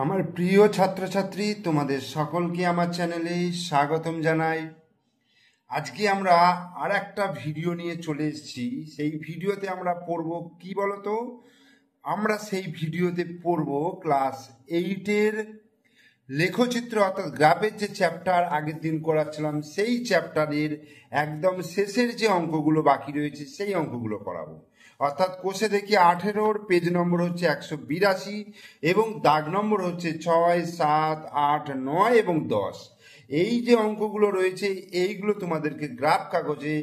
আমার প্রিয় ছাত্রছাত্রী, তোমাদের সকলকে আমার চ্যানেলে স্বাগতম জানাই। আজকে আমরা আর একটা ভিডিও নিয়ে চলে এসেছি। সেই ভিডিওতে আমরা পড়ব কি বলতো? আমরা সেই ভিডিওতে পড়ব ক্লাস 8-এর লেখচিত্র অর্থাৎ গ্রাফের যে চ্যাপ্টার আগের দিন করাচ্ছিলাম, সেই চ্যাপ্টারের একদম শেষের যে অঙ্কগুলো বাকি রয়েছে সেই অঙ্কগুলো করাবো। অর্থাৎ কোষে দেখি 18-র পেজ নম্বর হচ্ছে 182 এবং দাগ নম্বর হচ্ছে 6, 7, 8, 9 এবং 10। এই যে অঙ্কগুলো রয়েছে এইগুলো তোমাদেরকে গ্রাফ কাগজে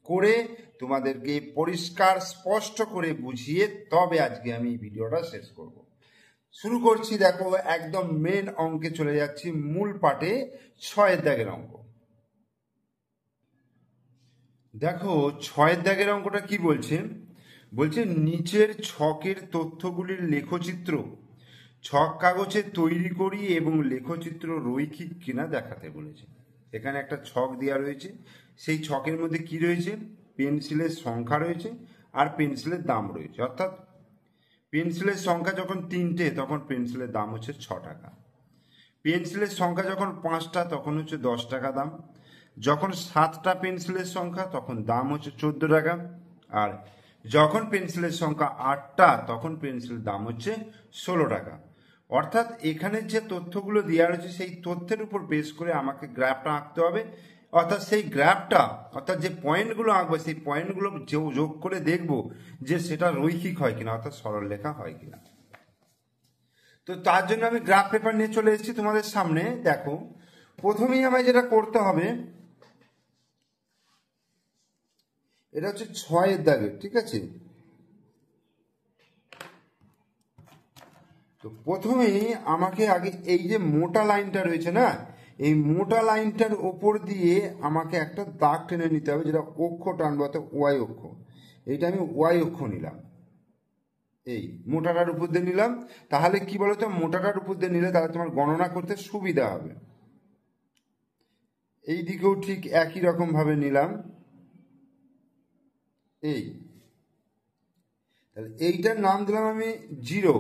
করে তোমাদেরকে পরিষ্কার স্পষ্ট করে বুঝিয়ে তবে আজকে আমি এই ভিডিওটা শেষ করব। শুরু করছি। দেখো, একদম মেন অঙ্কে চলে যাচ্ছি, মূল পাঠে 6-এর দাগের অঙ্ক। দেখো 6-এর দাগের অঙ্কটা কি বলছে? বলছে নিচের ছকের তথ্যগুলির লেখচিত্র ছক কাগজে তৈরি করি এবং লেখচিত্র রৈখিক কিনা দেখাতে বলেছে। এখানে একটা ছক দেওয়া রয়েছে, সেই ছকের মধ্যে কি রয়েছে? পেন্সিলের সংখ্যা রয়েছে আর পেন্সিলের দাম রয়েছে। অর্থাৎ পেন্সিলের সংখ্যা যখন 3টে তখন পেন্সিলের দাম হচ্ছে 6 টাকা। পেন্সিলের সংখ্যা যখন 5টা তখন হচ্ছে 10 টাকা দাম। যখন 7টা পেন্সিলের সংখ্যা তখন দাম হচ্ছে 14 টাকা। আর যখন পেন্সিলের সংখ্যা 8টা তখন পেন্সিলের দাম হচ্ছে 16 টাকা। অর্থাৎ এখানে যে তথ্যগুলো দেওয়া রয়েছে সেই তথ্যের উপর বেস করে আমাকে গ্রাফটা আঁকতে হবে। অর্থাৎ সেই গ্রাফটা অর্থাৎ যে পয়েন্টগুলো আঁকবো সেই পয়েন্টগুলো যোগ করে দেখব যে সেটা রৈখিক হয় কিনা, অর্থাৎ সরলরেখা হয় কিনা। তো তার জন্য আমি গ্রাফ পেপার নিয়ে চলে এসেছি তোমাদের সামনে। দেখো, প্রথমেই আমায় যেটা করতে হবে, এটা হচ্ছে 6-এর দাগের, ঠিক আছে? তো প্রথমেই আমাকে আগে এই যে মোটা লাইনটা রয়েছে না, এই মোটা লাইনটার ওপর দিয়ে আমাকে একটা দাগ টেনে নিতে হবে, যেটা অক্ষ টানবো, অর্থাৎ ওয়াই অক্ষ। এইটা আমি ওয়াই অক্ষ নিলাম, এই মোটাটার উপর দিয়ে নিলাম। তাহলে কি বলতো, মোটাটার উপর দিয়ে নিলে তাহলে তোমার গণনা করতে সুবিধা হবে। এই দিকেও ঠিক একই রকম ভাবে নিলাম, এই তাহলে এইটার নাম দিলাম আমি 0।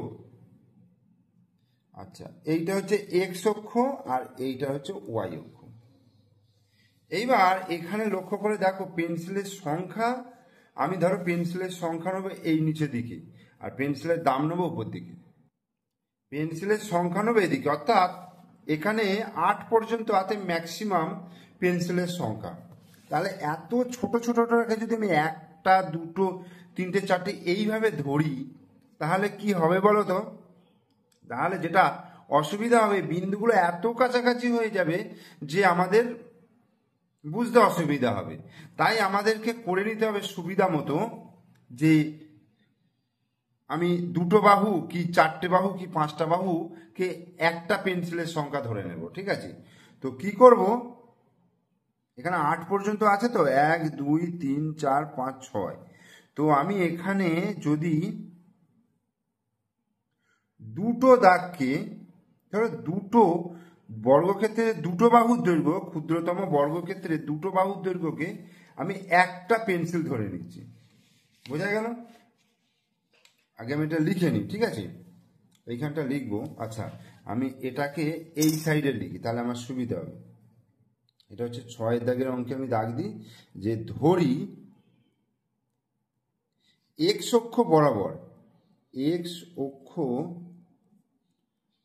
আচ্ছা, এইটা হচ্ছে এক্স অক্ষ আর এইটা হচ্ছে ওয়াই অক্ষ। এইবার এখানে লক্ষ্য করে দেখো, পেন্সিলের সংখ্যা আমি ধরো পেন্সিলের সংখ্যা নেবো এই নিচের দিকে আর পেন্সিলের দাম নেবো উপর দিকে। পেন্সিলের সংখ্যা নেবো এদিকে, অর্থাৎ এখানে 8 পর্যন্ত আছে ম্যাক্সিমাম পেন্সিলের সংখ্যা। তাহলে এত ছোট ছোট রেখে যদি আমি 1টা 2টো 3টে 4টে এইভাবে ধরি তাহলে কি হবে বলো তো? তাহলে যেটা অসুবিধা হবে, বিন্দুগুলো এত কাছাকাছি হয়ে যাবে যে আমাদের বুঝতে অসুবিধা হবে। তাই আমাদেরকে করে নিতে হবে সুবিধা মতো যে আমি 2টো বাহু কি 4টে বাহু কি 5টা বাহুকে একটা পেন্সিলের সংখ্যা ধরে নেব, ঠিক আছে? তো কি করব, এখানে 8 পর্যন্ত আছে, তো 1 2 3 4 5 6। তো আমি এখানে যদি 2টো দাগকে ধরো 2টো বর্গক্ষেত্রে 2টো বাহুর দৈর্ঘ্য, ক্ষুদ্রতম বর্গক্ষেত্রে 2টো বাহুর দৈর্ঘ্যকে আমি একটা পেন্সিল ধরে নিচ্ছি। বোঝা গেল? আগে আমি এটা লিখে নিই, ঠিক আছে? এইখানটা লিখবো। আচ্ছা, আমি এটাকে এই সাইডে লিখি, তাহলে আমার সুবিধা হবে। এটা হচ্ছে 6-এর দাগের অঙ্কে আমি দাগ দিই যে ধরি এক্স অক্ষ বরাবর, এক্স অক্ষ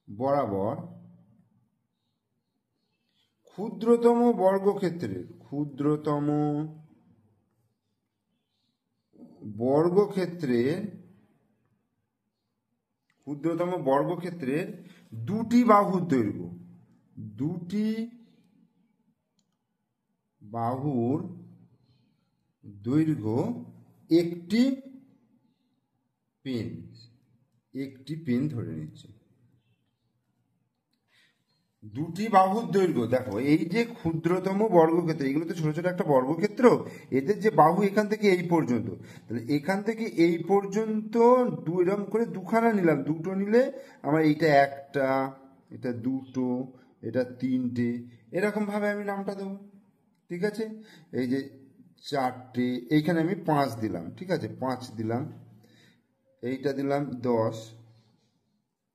বরাবর ক্ষুদ্রতম বর্গক্ষেত্রের দুটি বাহুর দৈর্ঘ্য একটি পেন ধরে নিচ্ছে। দুটি বাহুর দৈর্ঘ্য, দেখো এই যে ক্ষুদ্রতম বর্গক্ষেত্র, এগুলো তো ছোট ছোট একটা বর্গক্ষেত্র, এদের যে বাহু এখান থেকে এই পর্যন্ত, তাহলে এখান থেকে এই পর্যন্ত এরকম করে দুখানা নিলাম। 2টো নিলে আমার এইটা 1টা, এটা 2টো, এটা 3টে, এরকম ভাবে আমি নামটা দেবো, ঠিক আছে? এই যে 4টে, এইখানে আমি 5 দিলাম, ঠিক আছে? 5 দিলাম, এইটা দিলাম 10,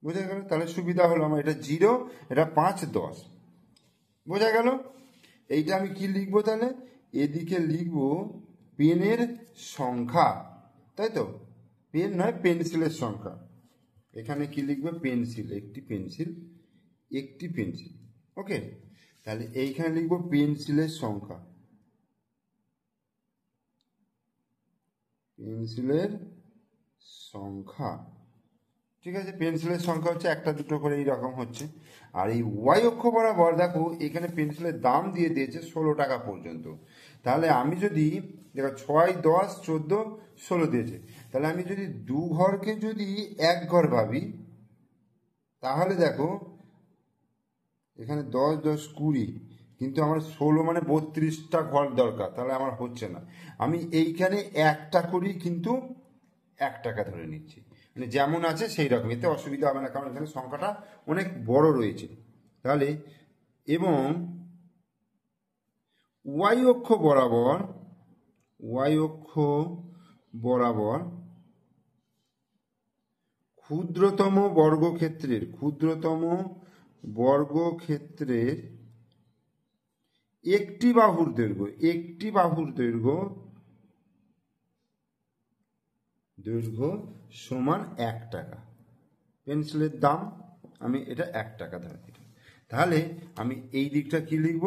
বোঝা গেল? তাহলে সুবিধা হলো আমার এটা 0, এটা 5, 10। বোঝা গেল? এইটা আমি কি লিখবো তাহলে? এদিকে লিখবো পেনের সংখ্যা, তাই তো? পেন নয়, পেন্সিলের সংখ্যা। এখানে কি লিখবো? পেন্সিল, একটি পেন্সিল, একটি পেন্সিল। ওকে, তাহলে এইখানে লিখবো পেন্সিলের সংখ্যা, পেন্সিলের সংখ্যা। ঠিক আছে, পেন্সিলের সংখ্যা হচ্ছে একটা দুটো করে এইরকম হচ্ছে। আর এই ওয়াই অক্ষ বরাবর দেখো এখানে পেন্সিলের দাম দিয়ে দিয়েছে 16 টাকা পর্যন্ত। তাহলে আমি যদি দেখো 6, 10, 14, 16 দিয়েছে, তাহলে আমি যদি 2 ঘরকে যদি 1 ঘর ভাবি, তাহলে দেখো এখানে 10, 10, 20, কিন্তু আমার 16 মানে 32টা ঘর দরকার, তাহলে আমার হচ্ছে না। আমি এইখানে একটা করি কিন্তু 1 টাকা ধরে নিচ্ছি, মানে যেমন আছে সেই রকম, এতে অসুবিধা হবে না, কারণ এখানে সংখ্যাটা অনেক বড় রয়েছে। তাহলে এবং ওয়াই অক্ষ বরাবর, ওয়াই অক্ষ বরাবর ক্ষুদ্রতম বর্গক্ষেত্রের, ক্ষুদ্রতম বর্গক্ষেত্রের একটি বাহুর দৈর্ঘ্য, একটি বাহুর দৈর্ঘ্য, দৈর্ঘ্য সমান 1 টাকা। পেন্সিলের দাম আমি এটা 1 টাকা ধরে দিলাম। তাহলে আমি এই দিকটা কি লিখব?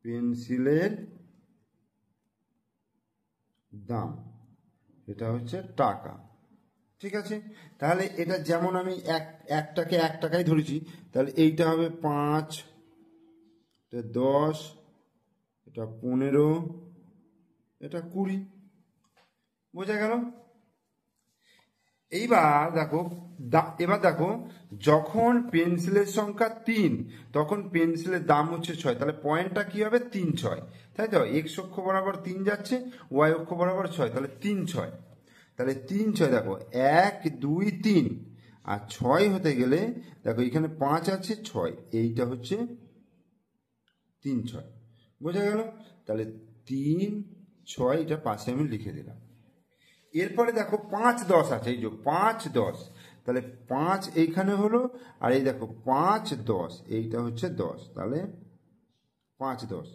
পেন্সিলের দাম, এটা হচ্ছে টাকা। ঠিক আছে, তাহলে এটা যেমন আমি একটাকে 1 টাকায় ধরেছি, তাহলে এইটা হবে 5, এটা 10, এটা 15, এটা 20। বোঝা গেল? এবার দেখো যখন পেন্সিলের সংখ্যা 3, তখন পেন্সিলের দাম হচ্ছে 6, তাহলে পয়েন্টটা কি হবে? 3, 6, তাই তো? এক্স অক্ষ বরাবর 3 যাচ্ছে, ওয়াই অক্ষ বরাবর 6, তাহলে 3, 6, তাহলে 3, 6 দেখো 1, 2, 3, আর 6 হতে গেলে দেখো এখানে 5 আছে, 6, এইটা হচ্ছে 3, 6। বোঝা গেল? তাহলে 3, 6 এটা পাশে আমি লিখে দিলাম। এরপরে দেখো 5, 10 আছে, এই যে 5, 10, তাহলে 5 এইখানে হলো, আর এই দেখো 5, 10, এইটা হচ্ছে 10, তাহলে 5, 10,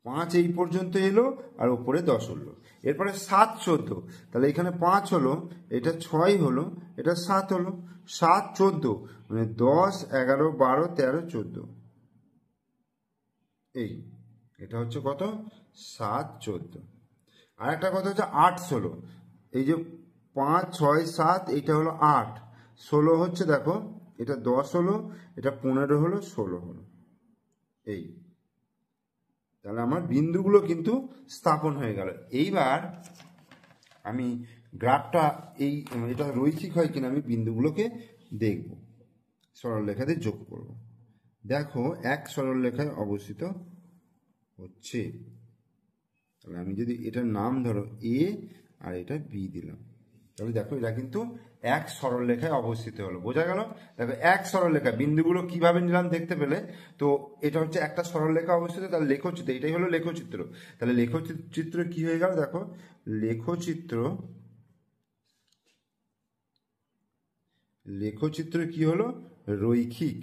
5 এই পর্যন্ত এলো, আর উপরে 10 হলো। এরপরে 7, 14, তাহলে এখানে 5 হলো, এটা 6 হলো, এটা 7 হলো, 7, 14, মানে 10, 11, 12, 13, 14, এই এটা হচ্ছে কত? 7, 14। আর একটা কথা হচ্ছে 8, 16, এই যে 5, 6, 7, এইটা হলো 8, 16 হচ্ছে দেখো এটা 10 হলো, এটা 15 হলো, 16 হলো, এই। তাহলে আমার বিন্দুগুলো কিন্তু স্থাপন হয়ে গেল। এইবার আমি গ্রাফটা এটা রৈখিক হয় কিনা আমি বিন্দুগুলোকে দেখব, সরলরেখাতে যোগ করব। দেখো এক সরলরেখায় অবস্থিত হচ্ছে, তাহলে আমি যদি এটার নাম ধরো এ আর এটা বি দিলাম, তাহলে দেখো এটা কিন্তু এক সরলরেখায় অবস্থিত হলো। বোঝা গেল? দেখো এক সরলরেখা, বিন্দুগুলো কিভাবে নিলাম দেখতে পেলে তো? এটা হচ্ছে একটা সরলরেখা অবস্থিত, তাহলে লেখচিত্র, এটাই হলো লেখচিত্র। তাহলে লেখচিত্র কি হয়ে গেল? দেখো লেখচিত্র কি হলো? রৈখিক,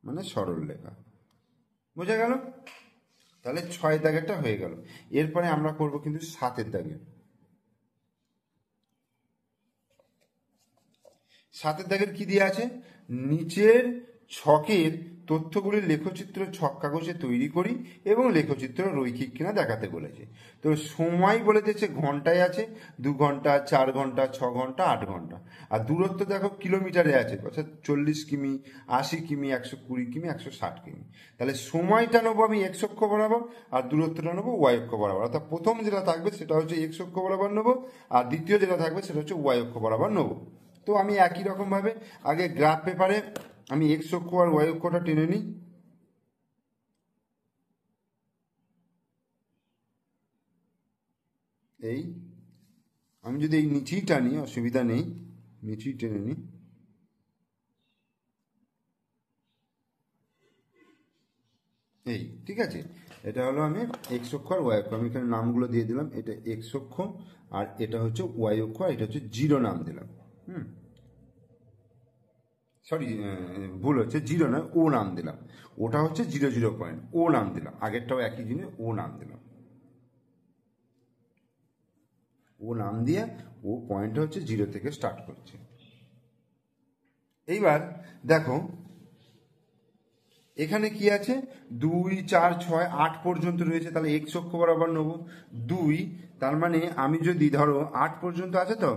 মানে সরলরেখা। বোঝা গেল? তাহলে 6 দাগেরটা হয়ে গেল। এরপরে আমরা করব কিন্তু 7 দাগে। 7 দাগের কি দিয়ে আছে? নিচের ছকের তথ্যগুলির লেখচিত্র ছক কাগজে তৈরি করি এবং লেখচিত্র রৈখিক কিনা দেখাতে বলেছে। তো সময় বলে দিয়েছে ঘন্টায় আছে, 2 ঘন্টা, 4 ঘন্টা, 6 ঘন্টা, 8 ঘন্টা। আর দূরত্ব দেখো কিলোমিটারে আছে, অর্থাৎ 40 কিমি, 80 কিমি, 120 কিমি, 160 কিমি। তাহলে সময়টা নেবো আমি এক্স অক্ষ বরাবর, আর দূরত্বটা নেবো ওয়াই অক্ষ বরাবর। অর্থাৎ প্রথম যেটা থাকবে সেটা হচ্ছে এক্স অক্ষ বরাবর নেবো, আর দ্বিতীয় যেটা থাকবে সেটা হচ্ছে ওয়াই অক্ষ বরাবর নেবো। তো আমি একই রকমভাবে আগে গ্রাফ পেপারে আমি এক্স অক্ষ আর ওয়াই অক্ষটা টেনে নিই। এই আমি যদি এই নিচেই টানি, অসুবিধা নেই, নিচেই টেনে নিই। এই ঠিক আছে, এটা হলো আমি এক্স অক্ষ আর ওয়াই অক্ষ, আমি এখানে নামগুলো দিয়ে দিলাম। এটা এক্স অক্ষ আর এটা হচ্ছে ওয়াই অক্ষ, আর এটা হচ্ছে জিরো নাম দিলাম। সরি, ভুল হচ্ছে, জিরো নয়, ও নাম দিলাম। ওটা হচ্ছে 0 পয়েন্ট, ও নাম দিলাম। আগেরটাও একই জিনিস, ও নাম দিলাম। ও নাম দিয়ে ও পয়েন্টটা হচ্ছে 0 থেকে স্টার্ট করছে। এইবার দেখো এখানে কি আছে, 2, 4, 6, 8 পর্যন্ত রয়েছে, তাহলে এক্স অক্ষ বরাবর নেব 2। তার মানে আমি যদি ধরো 8 পর্যন্ত আছে, তো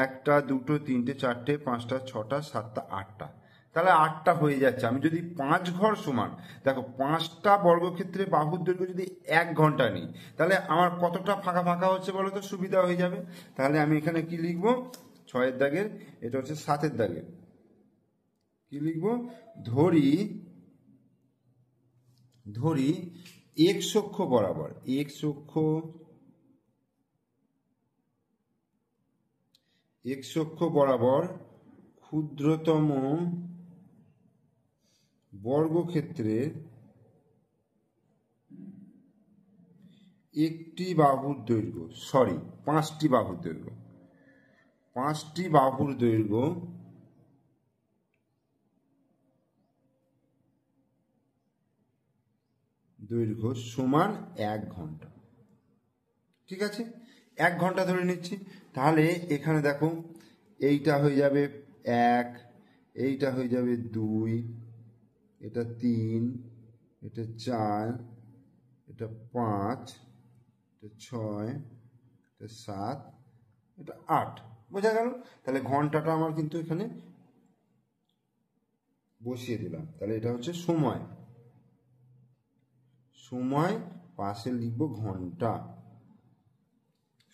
1টা 2টো 3টে 4টে 5টা 6টা 7টা 8টা, তাহলে 8টা হয়ে যাচ্ছে। আমি যদি 5 ঘর সমান, দেখো 5টা বর্গক্ষেত্রে বাহুর দৈর্ঘ্য যদি 1 ঘন্টা নিই, তাহলে আমার কতটা ফাঁকা ফাঁকা হচ্ছে বলো তো, সুবিধা হয়ে যাবে। তাহলে আমি এখানে কি লিখবো, 6-এর দাগের, এটা হচ্ছে 7-এর দাগের, কি লিখবো, ধরি এক্স অক্ষ বরাবর, এক্স অক্ষ বরাবর ক্ষুদ্রতম বর্গক্ষেত্রের একটি বাহুর দৈর্ঘ্য, সরি 5টি বাহুর দৈর্ঘ্য, 5টি বাহুর দৈর্ঘ্য সমান 1 ঘন্টা। ঠিক আছে, 1 ঘন্টা ধরে নিচ্ছি। তাহলে এখানে দেখো এইটা হয়ে যাবে 1, এইটা হয়ে যাবে 2, এটা 3, এটা 4, এটা 5, এটা 6, এটা 7, এটা 8, বোঝা গেল। তাহলে ঘন্টাটা আমার কিন্তু এখানে বসিয়ে দিলাম। তাহলে এটা হচ্ছে সময়, পাশে লিখবো ঘন্টা,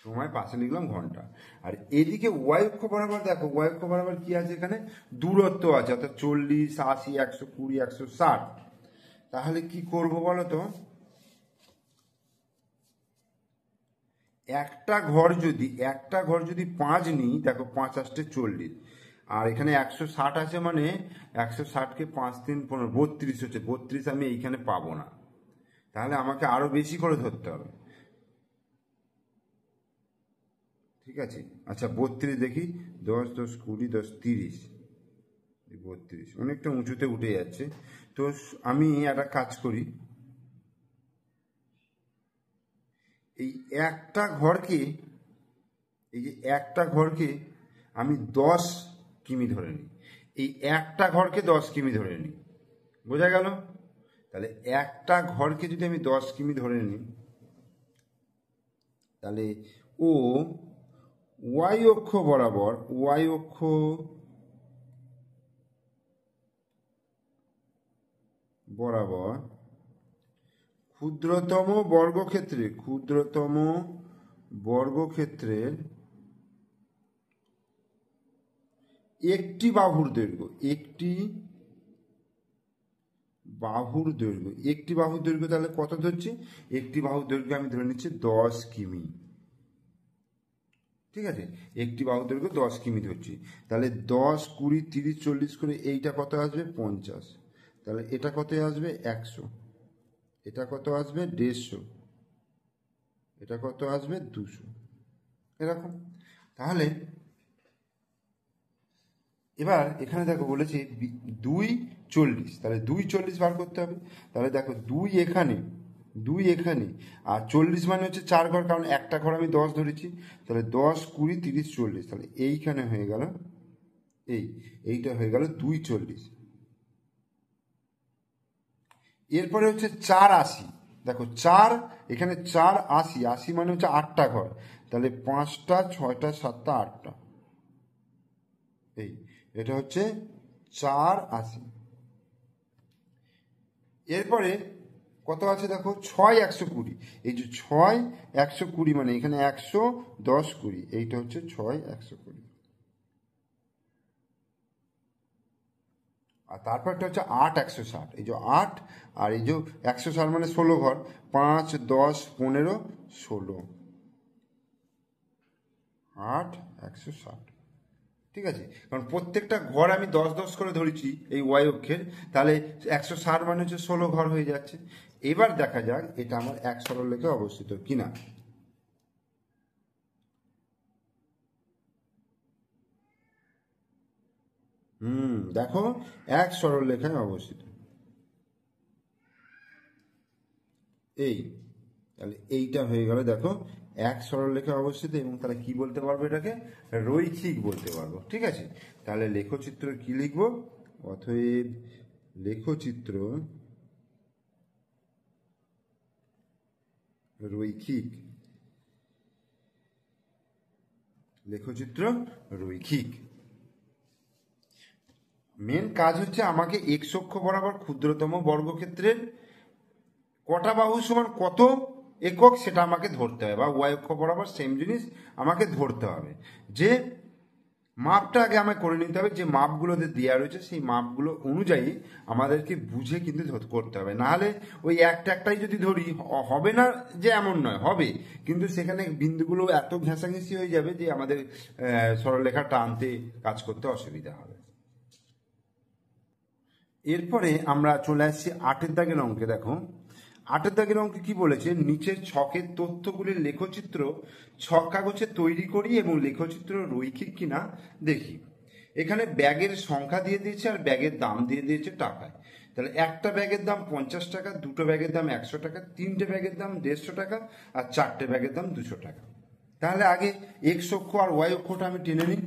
সময় পাশে লিখলাম ঘন্টা। আর এদিকে ওয়াই অক্ষ বরাবর দেখো, ওয়াই অক্ষ বরাবর কি আছে, এখানে দূরত্ব আছে, অর্থাৎ 40, 80, 120, 160। তাহলে কি করব বলো তো, একটা ঘর যদি 5 নিই, দেখো 5 আসছে 40, আর এখানে 160 আছে, মানে 160কে 5 3 15, 32 হচ্ছে। 32 আমি এইখানে পাবো না, তাহলে আমাকে আরো বেশি করে ধরতে হবে। ঠিক আছে, আচ্ছা 32 দেখি, 10, 10, 20, 10, 30, 32 অনেকটা উঁচুতে উঠে যাচ্ছে। তো আমি একটা কাজ করি, এই একটা ঘরকে, এই যে একটা ঘরকে আমি 10 কিমি ধরে নিই, এই একটা ঘরকে 10 কিমি ধরে নিই, বোঝা গেল। তাহলে একটা ঘরকে যদি আমি 10 কিমি ধরে নিই, তাহলে ও ওয়াই অক্ষ বরাবর, ক্ষুদ্রতম বর্গক্ষেত্রের একটি বাহুর দৈর্ঘ্য, একটি বাহুর তাহলে কত ধরছি, একটি বাহুর দৈর্ঘ্য আমি ধরে নিচ্ছি 10 কিমি। ঠিক আছে, একটি বাহুর দৈর্ঘ্য 10 কিমি ধরছি। তাহলে 10, 20, 30, 40 করে এইটা কত আসবে, 50। তাহলে এটা কত আসবে, 100। এটা কত আসবে, 150। এটা কত আসবে, 200, এরকম। তাহলে এবার এখানে দেখো বলেছি 240, তাহলে 240 বার করতে হবে। তাহলে দেখো 2 এখানে আর 40 মানে হচ্ছে 4 ঘর, কারণ একটা ঘর আমি 10 ধরেছি। তাহলে 10, 20, 30, 40, তাহলে এইখানে হয়ে গেল, এইটা হয়ে গেল 240। এরপরে হচ্ছে 480, দেখো 4 এখানে 480, 80 মানে হচ্ছে 8টা ঘর, তাহলে 5টা 6টা 7টা 8টা, এটা হচ্ছে 480। এরপরে কত আছে দেখো, 6, 120, এই যে 6, 120 মানে এখানে 100, 10, 20, এইটা হচ্ছে 6, 120। আর তারপরটা হচ্ছে 8, 160, এই যে 8 আর এই যে 160 মানে 16 ঘর, 5, 10, 15, 16, 8, 160। ঠিক আছে, কারণ প্রত্যেকটা ঘর আমি 10 10 করে ধরেছি এই ওয়াই অক্ষের, তাহলে 160 মানে হচ্ছে 16 ঘর হয়ে যাচ্ছে। এবার দেখা যাক এটা আমার এক সরলরেখায় অবস্থিত কিনা। দেখো এক সরলরেখায় অবস্থিত। এই তাহলে এইটা হয়ে গেল দেখো এক সরলরেখায় অবস্থিত, এবং তাহলে কি বলতে পারবো, এটাকে রৈখিক বলতে পারবো। ঠিক আছে, তাহলে লেখচিত্র কি লিখবো, অতএব লেখচিত্র রৈখিক। লেখচিত্র রৈখিক। মেন কাজ হচ্ছে আমাকে এক্স অক্ষ বরাবর ক্ষুদ্রতম বর্গক্ষেত্রের কটা বাহু সমান কত একক সেটা আমাকে ধরতে হবে, বা ওয়াই অক্ষ বরাবর সেম জিনিস আমাকে ধরতে হবে। যে মাপটা আগে আমাকে করে নিতে হবে, যে মাপগুলোতে দেওয়া রয়েছে সেই মাপগুলো অনুযায়ী আমাদেরকে বুঝে কিন্তু করতে হবে। নাহলে ওই একটাই যদি ধরি হবে না, যে এমন নয়, হবে, কিন্তু সেখানে বিন্দুগুলো এত ঘেঁষাঘেঁষি হয়ে যাবে যে আমাদের সরলরেখা টানতে কাজ করতে অসুবিধা হবে। এরপরে আমরা চলে আসছি 8 দাগের অঙ্কে। দেখো 8 দাগের অঙ্কে কি বলেছে, নিচের ছকের তথ্যগুলির লেখচিত্র ছক কাগজে তৈরি করি এবং লেখচিত্র রৈখিক কিনা দেখি। এখানে ব্যাগের সংখ্যা দিয়ে দিয়েছে আর ব্যাগের দাম দিয়ে দিয়েছে টাকায়। তাহলে একটা ব্যাগের দাম 50 টাকা, দুটো ব্যাগের দাম 100 টাকা, তিনটে ব্যাগের দাম 150 টাকা, আর চারটে ব্যাগের দাম 200 টাকা। তাহলে আগে এক্স অক্ষ আর ওয়াই অক্ষটা আমি টেনে নিই।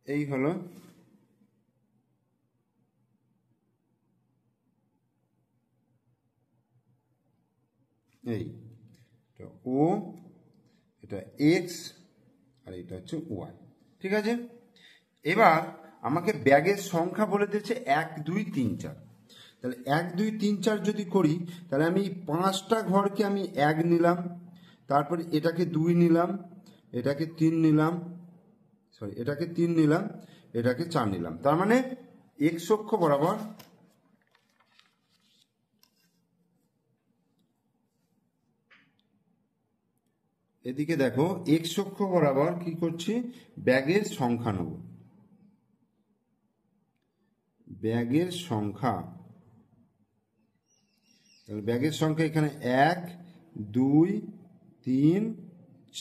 এই হলো এই ও, এটা এক্স, আর এটা হচ্ছে ওয়াই। ঠিক আছে, এবার আমাকে ব্যাগের সংখ্যা বলে দিয়েছে 1 2 3 4। তাহলে 1 2 3 4 যদি করি, তাহলে আমি 5টা ঘরকে আমি 1 নিলাম, তারপরে এটাকে 2 নিলাম, এটাকে 3 নিলাম, এটাকে 3 নিলাম, এটাকে 4 নিলাম। তার মানে এক্স অক্ষ বরাবর এদিকে দেখো এক্স অক্ষ বরাবর কি করছি, ব্যাগের সংখ্যা নেব। ব্যাগের সংখ্যা, তাহলে ব্যাগের সংখ্যা এখানে 1 2 3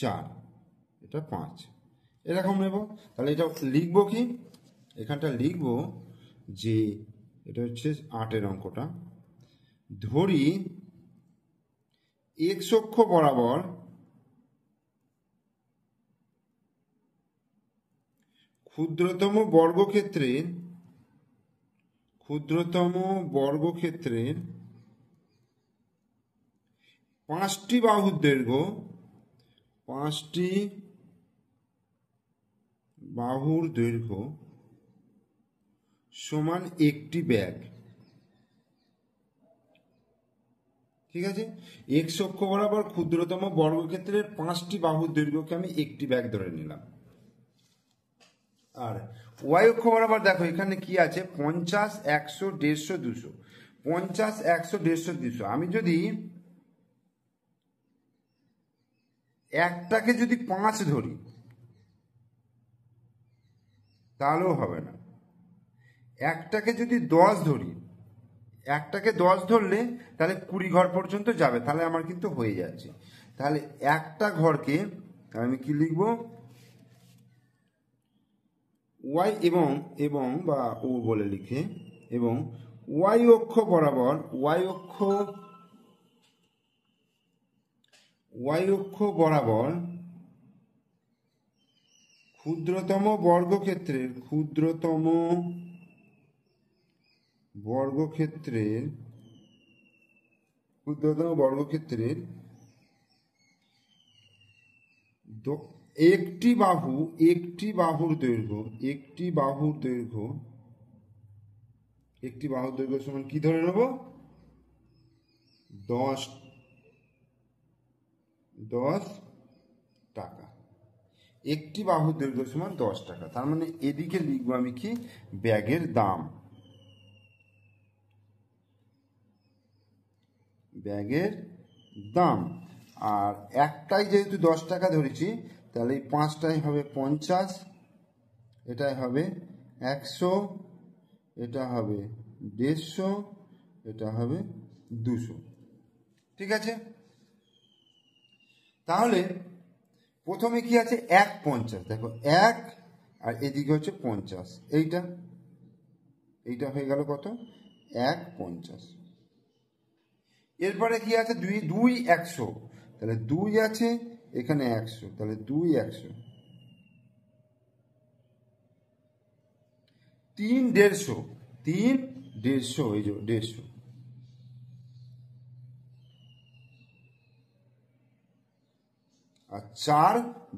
4, এটা 5, এরকম নেব। তাহলে এটা লিখবো কি, এখানটা লিখবো যে এটা হচ্ছে 8 অঙ্কটা। ধরি এক্স অক্ষ বরাবর ক্ষুদ্রতম বর্গক্ষেত্রের 5টি বাহুর দৈর্ঘ্য, 5টি বাহুর দৈর্ঘ্য সমান একটি ব্যাগ। ঠিক আছে, এক্স অক্ষ বরাবর ক্ষুদ্রতম বর্গক্ষেত্রের 5টি বাহুর দৈর্ঘ্যকে আমি একটি ব্যাগ ধরে নিলাম। আর ওয়াই অক্ষ বরাবর দেখো এখানে কি আছে, 50 100 150 200। 50 100 150 200, আমি যদি একটাকে যদি 5 ধরি তাহলেও হবে না। একটাকে যদি 10 ধরি, একটাকে 10 ধরলে তাহলে 20 ঘর পর্যন্ত যাবে, তাহলে আমার কিন্তু হয়ে যাচ্ছে। তাহলে একটা ঘরকে আমি কি লিখব, ওয়াই এবং বা ও বলে লিখে, এবং ওয়াই অক্ষ বরাবর ক্ষুদ্রতম বর্গক্ষেত্রের একটি বাহুর দৈর্ঘ্য সমান কি ধরে নেব, 10 টাকা। একটি বাহুর দৈর্ঘ্য সমান 10 টাকা। তার মানে এদিকে লিখবো আমি কি, ব্যাগের দাম। আর একটাই যেহেতু 10 টাকা ধরেছি, তাহলে এই 5টাই হবে 50, এটাই হবে 100, এটা হবে 150, এটা হবে 200। ঠিক আছে, তাহলে প্রথমে কি আছে 150, দেখো 1 আর এদিকে হচ্ছে 50, এইটা হয়ে গেল কত 150। এরপরে কি আছে 2 2 100, তাহলে 2 আছে এখানে 100, তাহলে 2 100, 3 150, 3 150, এই যে 150, আর 4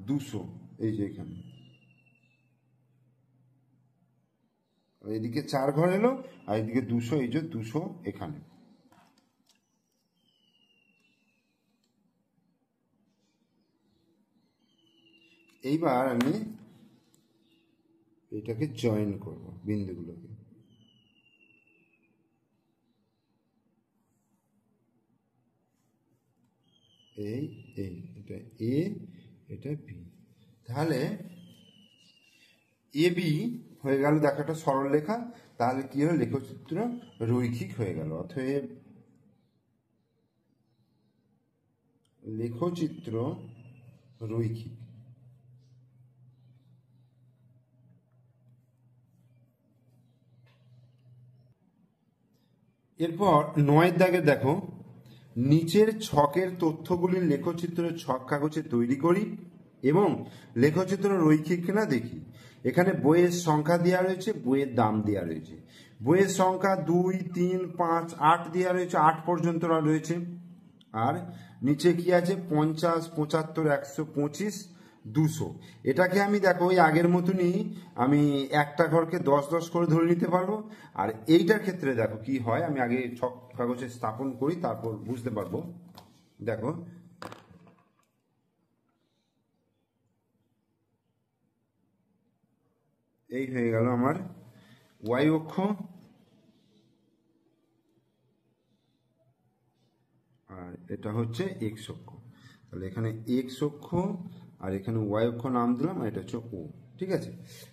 200, এই যে এখানে এদিকে 4 ঘর এলো আর এদিকে 200, এই যে 200 এখানে। এইবার আমি এটাকে জয়েন করব বিন্দুগুলোকে, এই এটা এ, এটা বি, তাহলে এ বি হয়ে গেল, দেখো একটা সরল রেখা, তাহলে কি হলো লেখচিত্র রৈখিক হয়ে গেল। অতএব লেখচিত্র রৈখিক। এরপর 9 দাগে দেখো, নিচের ছকের তথ্যগুলির লেখচিত্র ছক কাগজে তৈরি করি এবং লেখচিত্র রৈখিক কিনা দেখি। এখানে বইয়ের সংখ্যা দেওয়া রয়েছে, বইয়ের দাম দেওয়া রয়েছে। বইয়ের সংখ্যা 2 3 5 8 দেওয়া রয়েছে, 8 পর্যন্ত রয়েছে। আর নিচে কি আছে 50 75 125 200। এটাকে আমি দেখো ওই আগের মতনই আমি একটা ঘরকে 10 10 করে ধরে নিতে পারবো। আর এইটার ক্ষেত্রে দেখো কি হয়, আমি আগে ছক কাগজে স্থাপন করি, তারপর বুঝতে পারবো। দেখো এই হয়ে গেল আমার ওয়াই অক্ষ, আর এটা হচ্ছে এক্স অক্ষ। তাহলে এখানে এক্স অক্ষ আর এখানে ওয়াই অক্ষ নাম দিলাম, আর এটা হচ্ছে ও। ঠিক আছে,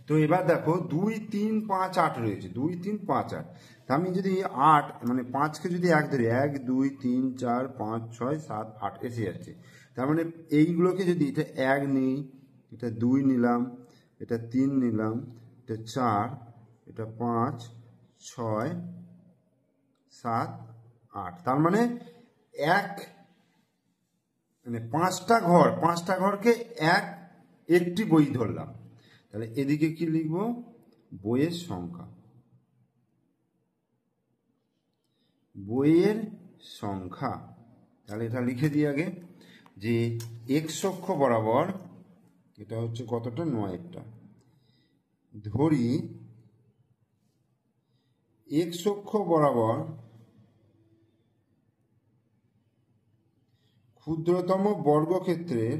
তো এবার দেখো 2 3 5 8 রয়েছে, 2 3 5 8। তা আমি যদি 8 মানে 5কে যদি 1 ধরি, 1 2 3 4 5 6 7 8 এসে যাচ্ছে। তার মানে এইগুলোকে যদি এটা 1 নিই, এটা 2 নিলাম, এটা 3 নিলাম, এটা 4, এটা 5 6 7 8, তার মানে মানে 5টা ঘরকে একটি বই ধরলাম। তাহলে এদিকে কি লিখবো, বইয়ের সংখ্যা, বইয়ের সংখ্যা। তাহলে এটা লিখে দিই আগে যে এক্স অক্ষ বরাবর, এটা হচ্ছে কতটা 9টা, ধরি এক্স অক্ষ বরাবর ক্ষুদ্রতম বর্গক্ষেত্রের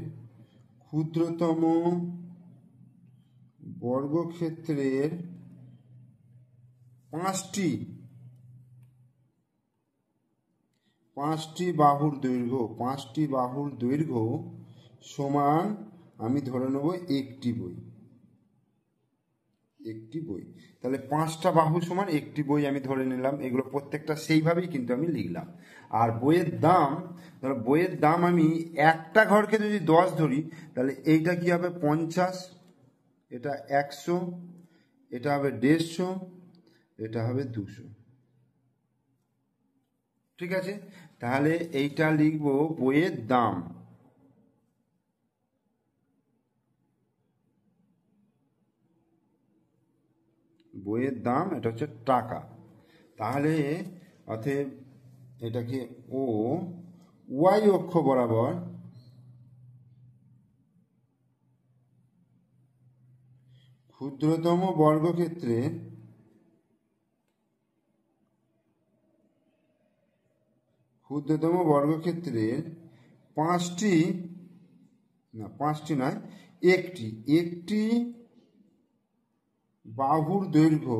5টি বাহুর দৈর্ঘ্য সমান, আমি ধরে নেব একটি বই। তাহলে 5টা বাহু সমান একটি বই আমি ধরে নিলাম। এগুলো প্রত্যেকটা সেইভাবেই কিন্তু আমি লিখলাম। আর বইয়ের দাম আমি একটা ঘরকে যদি 10 ধরি, তাহলে এইটা কি হবে 50, এটা 100, এটা হবে 150, এটা হবে 200। ঠিক আছে, তাহলে এইটা লিখবো বইয়ের দাম। বইয়ের দাম, এটা হচ্ছে টাকা। তাহলে অতএব এটাকে ও ওয়াই অক্ষ বরাবর ক্ষুদ্রতম বর্গক্ষেত্রের 5টি নয়, একটি বাহুর দৈর্ঘ্য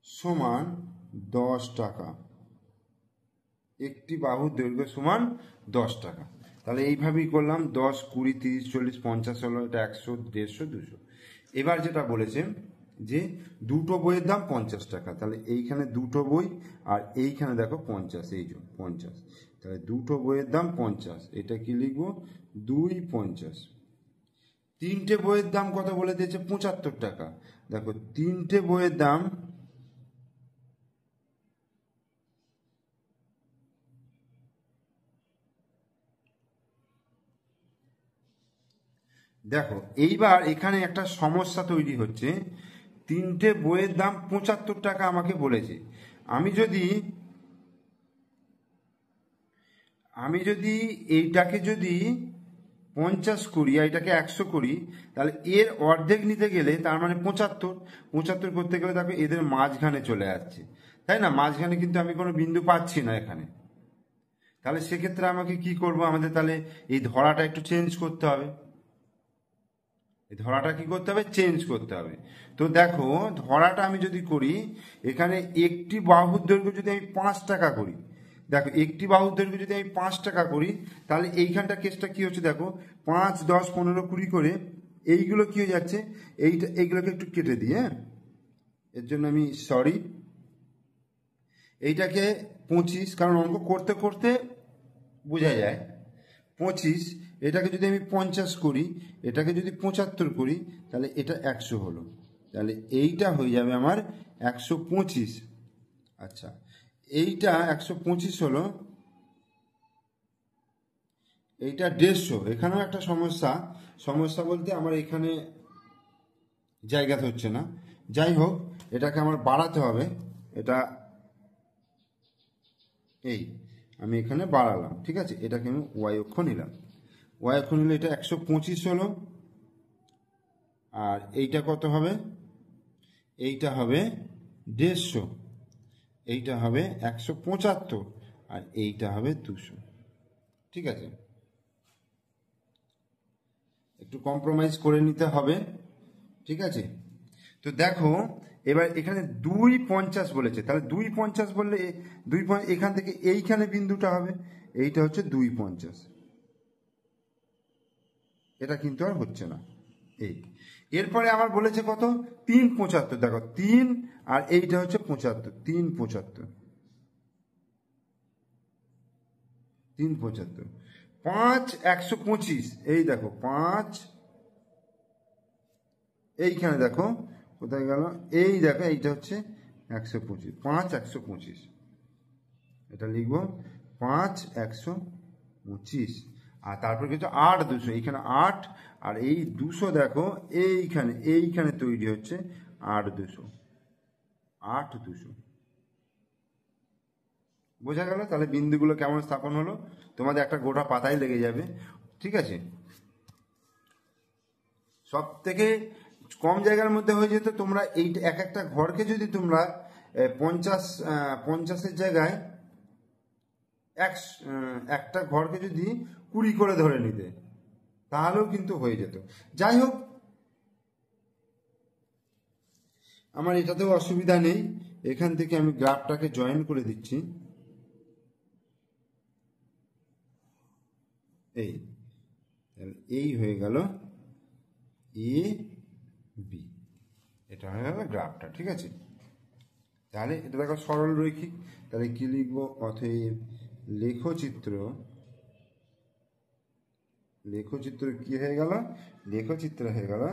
সমান 10 টাকা। একটি বাহুর দৈর্ঘ্য সমান 10 টাকা। তাহলে এইভাবেই করলাম, 10 20 30 40 50 16, এটা 100 150 200। এবার যেটা বলেছে যে দুটো বইয়ের দাম 50 টাকা, তাহলে এইখানে দুটো বই আর এইখানে দেখো 50, এই যে 50, তাহলে দুটো বইয়ের দাম 50, এটা কি লিখবো 2.50। তিনটে বইয়ের দাম কত বলে দিয়েছে 75 টাকা, দেখো তিনটে বইয়ের দাম দেখো এইবার এখানে একটা সমস্যা তৈরি হচ্ছে। তিনটে বইয়ের দাম 75 টাকা আমাকে বলেছে, আমি যদি এইটাকে যদি 50 করি আর এটাকে 100 করি, তাহলে এর অর্ধেক নিতে গেলে তার মানে 75 করতে গেলে দেখো এদের মাঝখানে চলে যাচ্ছে, তাই না? মাঝখানে কিন্তু আমি কোনো বিন্দু পাচ্ছি না এখানে। তাহলে সেক্ষেত্রে আমাকে কি করব, আমাদের তাহলে এই ধরাটা একটু চেঞ্জ করতে হবে। এই ধরাটা কি করতে হবে, চেঞ্জ করতে হবে। তো দেখো ধরাটা আমি যদি করি, এখানে একটি বাহুর দৈর্ঘ্য যদি আমি 5 টাকা করি, দেখো একটি বাহুর দৈর্ঘ্য যদি আমি 5 টাকা করি, তাহলে এইখানটা কেসটা কি হচ্ছে দেখো 5, 10, 15, 20 করে এইগুলো কি হয়ে যাচ্ছে, এইগুলোকে একটু কেটে দিই, হ্যাঁ, এর জন্য আমি সরি। এইটাকে 25, কারণ অঙ্ক করতে করতে বোঝা যায় 25, এটাকে যদি আমি 50 করি, এটাকে যদি 75 করি, তাহলে এটা 100 হলো, তাহলে এইটা হয়ে যাবে আমার 125। আচ্ছা, এইটা 125 হলো, এইটা 150। এখানেও একটা সমস্যা বলতে আমার এখানে জায়গাতে হচ্ছে না, যাই হোক এটাকে আমার বাড়াতে হবে। এটা এই আমি এখানে বাড়ালাম, ঠিক আছে, এটাকে আমি ওয়াই অক্ষ নিলাম, ওয়াই অক্ষ নিলে এটা 125 হলো। আর এইটা কত হবে, এইটা হবে 150, এইটা হবে 175, আর এইটা হবে 200, ঠিক আছে, একটু কম্প্রোমাইজ করে নিতে হবে, ঠিক আছে। তো দেখো এবার এখানে 2.50 বলেছে, তাহলে 2.50 বললে এখান থেকে এইখানে বিন্দুটা হবে, এইটা হচ্ছে 2.50, এটা কিন্তু আর হচ্ছে না। এই এরপরে আমার বলেছে কত 3.75, দেখো 3 আর এইটা হচ্ছে 75, 3.75, 3.75, 5, 125, এই দেখো 5, এইখানে দেখো কোথায় গেল, এই দেখো এইটা হচ্ছে 125, 5, 125, এটা লিখবো 5, 125, আর তারপর কিন্তু 8, 200, এইখানে 8, আর এই 200 দেখো এইখানে তৈরি হচ্ছে 8, 200, 8, 200, বোঝা গেল? তাহলে বিন্দুগুলো কেমন স্থাপন হলো, তোমাদের একটা গোটা পাতায় লেগে যাবে, ঠিক আছে। সব থেকে কম জায়গার মধ্যে হয়ে যেত, তোমরা এই এক একটা ঘরকে যদি তোমরা 50-50-এর জায়গায় একটা ঘরকে যদি 20 করে ধরে নিতে, তাহলেও কিন্তু হয়ে যেত। যাই হোক, আমার এটাতেও অসুবিধা নেই, এখান থেকে আমি গ্রাফটাকে জয়েন করে দিচ্ছি, এই হয়ে গেল এ বি, এটা হয়ে গেল গ্রাফটা, ঠিক আছে। তাহলে এটা দেখো সরল রৈখিক, তাহলে কি লিখবো, অতএব লেখচিত্র কি হয়ে গেল, লেখচিত্র হয়ে গেল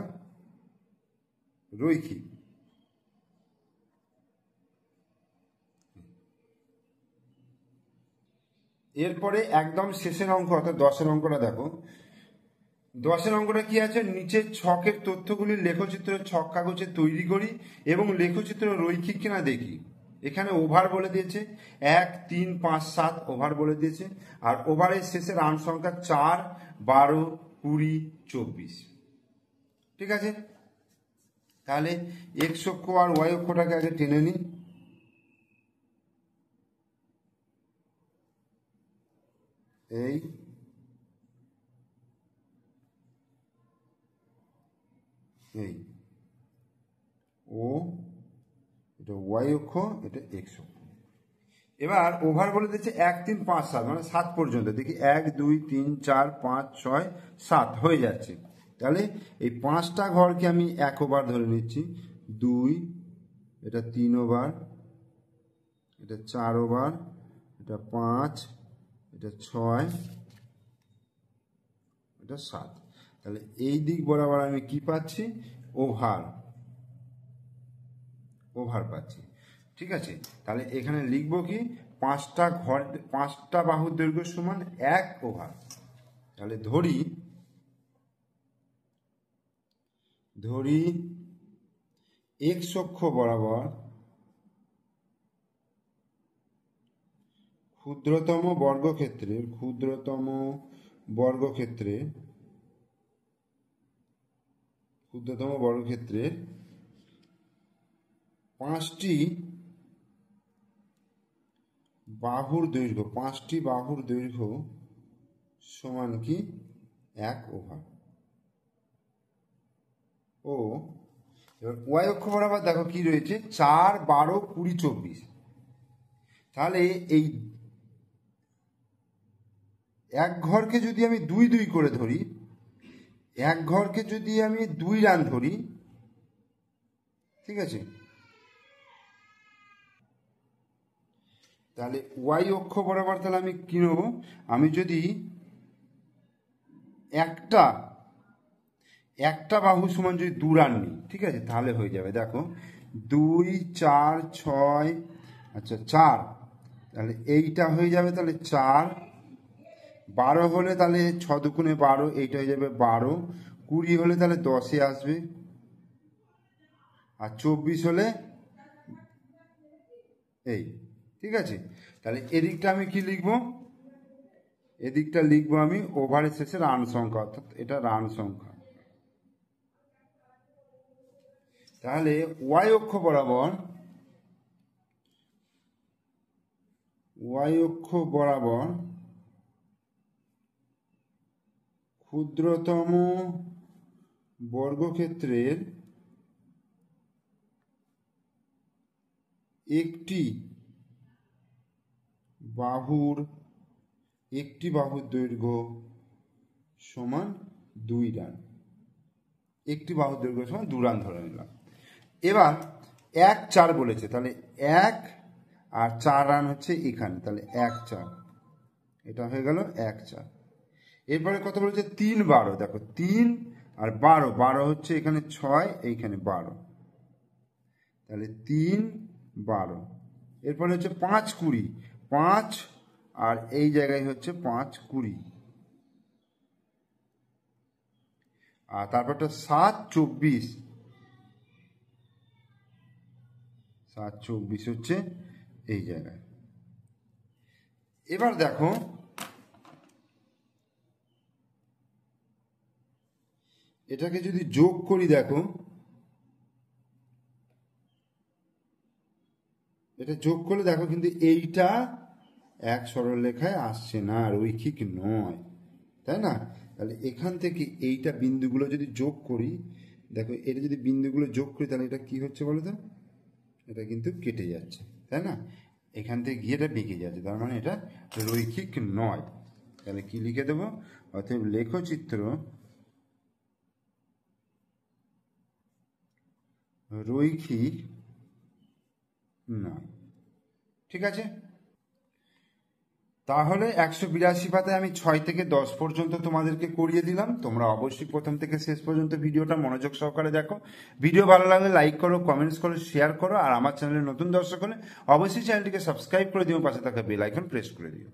রৈখিক। এরপরে একদম শেষের অঙ্ক অর্থাৎ 10-এর অঙ্কটা দেখো। 10-এর অঙ্কটা কি আছে, নিচের ছকের তথ্যগুলি লেখচিত্র ছক কাগজে তৈরি করি এবং লেখচিত্র রৈখিক কিনা দেখি। এখানে ওভার বলে দিয়েছে 1, 3, 5, 7 ওভার বলে দিয়েছে, আর ওভারের শেষের আন সংখ্যা 4, 12, 20, 24, ঠিক আছে। তাহলে এক্স অক্ষ আর ওয়াই অক্ষটাকে আগে টেনে নিই, এই ও, এটা ওয়াই অক্ষ, এটা এক্স অক্ষ। এবার ওভার বলে দিচ্ছে 1, 3, 5, 7 মানে 7 পর্যন্ত, দেখি 1, 2, 3, 4, 5, 6, 7 হয়ে যাচ্ছে। তাহলে এই 5টা ঘরকে আমি 1 ওভার ধরে নিচ্ছি, 2, এটা 3 ওভার, এটা 4 ওভার, এটা 5, এটা 6, এটা 7। তাহলে এই দিক বরাবর আমি কি পাচ্ছি? ওভার পাচ্ছি। ঠিক আছে, তাহলে এখানে লিখবো কি 5টা বাহুর দৈর্ঘ্য সমান 1 ওভার। তাহলে ধরি x অক্ষ বরাবর ক্ষুদ্রতম বর্গক্ষেত্রের 5টি বাহুর দৈর্ঘ্য সমান কি 1 ওভার। ও এবার ওয়াই অক্ষ বরাবর দেখো কি রয়েছে, 4, 12, 20, 24। তাহলে এই এক ঘরকে যদি আমি 2, 2 করে ধরি, এক ঘরকে যদি আমি 2 রান ধরি, ঠিক আছে, তাহলে ওয়াই অক্ষ বরাবর তাহলে আমি কি নেব, আমি যদি একটা বাহু সমান যদি 2 রান নিই, ঠিক আছে, তাহলে হয়ে যাবে। দেখো 2, 4, 6, আচ্ছা 4, তাহলে এইটা হয়ে যাবে তাহলে 4, 12 হলে তাহলে 6 দুগুণে 12, এইটা হয়ে যাবে 12, 20 হলে তাহলে 10-এ আসবে, আর 24 হলে এই। ঠিক আছে, তাহলে এদিকটা আমি কি লিখবো, এদিকটা লিখবো আমি ওভারের শেষে রান সংখ্যা, অর্থাৎ এটা রান সংখ্যা। তাহলে ওয়াই অক্ষ বরাবর ক্ষুদ্রতম বর্গক্ষেত্রের একটি বাহুর দৈর্ঘ্য সমান 2 রান। একটি বাহুর দৈর্ঘ্য সমান 2 রান ধরে নিলাম। এবার 1, 4 বলেছে, তাহলে 1 আর 4 রান হচ্ছে এখানে, তাহলে 1, 4, এটা হয়ে গেল 1, 4। এরপরে কত বলেছে, 3, 12, দেখো 3 আর 12, 12 হচ্ছে এখানে 6, এইখানে 12, তাহলে 3, 12। এরপরে হচ্ছে 5, 20, 5 আর এই জায়গায় হচ্ছে 5, 20, আর তারপরটা 7, 24, 7, 24 হচ্ছে এই জায়গায়। এবার দেখো এটাকে যদি যোগ করি, দেখো এটা যোগ করলে দেখো কিন্তু এইটা এক সরলরেখায় আসছে না, রৈখিক নয়, তাই না? তাহলে এখান থেকে এইটা বিন্দুগুলো যদি যোগ করি, দেখো এটা যদি বিন্দুগুলো যোগ করি, তাহলে এটা কি হচ্ছে বলো তো, এটা কিন্তু কেটে যাচ্ছে, তাই না? এখান থেকে গিয়ে এটা বেঁকে যাচ্ছে, তার মানে এটা রৈখিক নয়। তাহলে কি লিখে দেবো, অতএব লেখচিত্র রৈখিক নয়। ঠিক আছে, তাহলে 182 পাতায় আমি 6 থেকে 10 পর্যন্ত তোমাদেরকে করিয়ে দিলাম। তোমরা অবশ্যই প্রথম থেকে শেষ পর্যন্ত ভিডিওটা মনোযোগ সহকারে দেখো। ভিডিও ভালো লাগলে লাইক করো, কমেন্টস করো, শেয়ার করো, আর আমার চ্যানেলে নতুন দর্শক হলে অবশ্যই চ্যানেলটিকে সাবস্ক্রাইব করে দিও, পাশে থাকা বেল আইকন প্রেস করে দিও।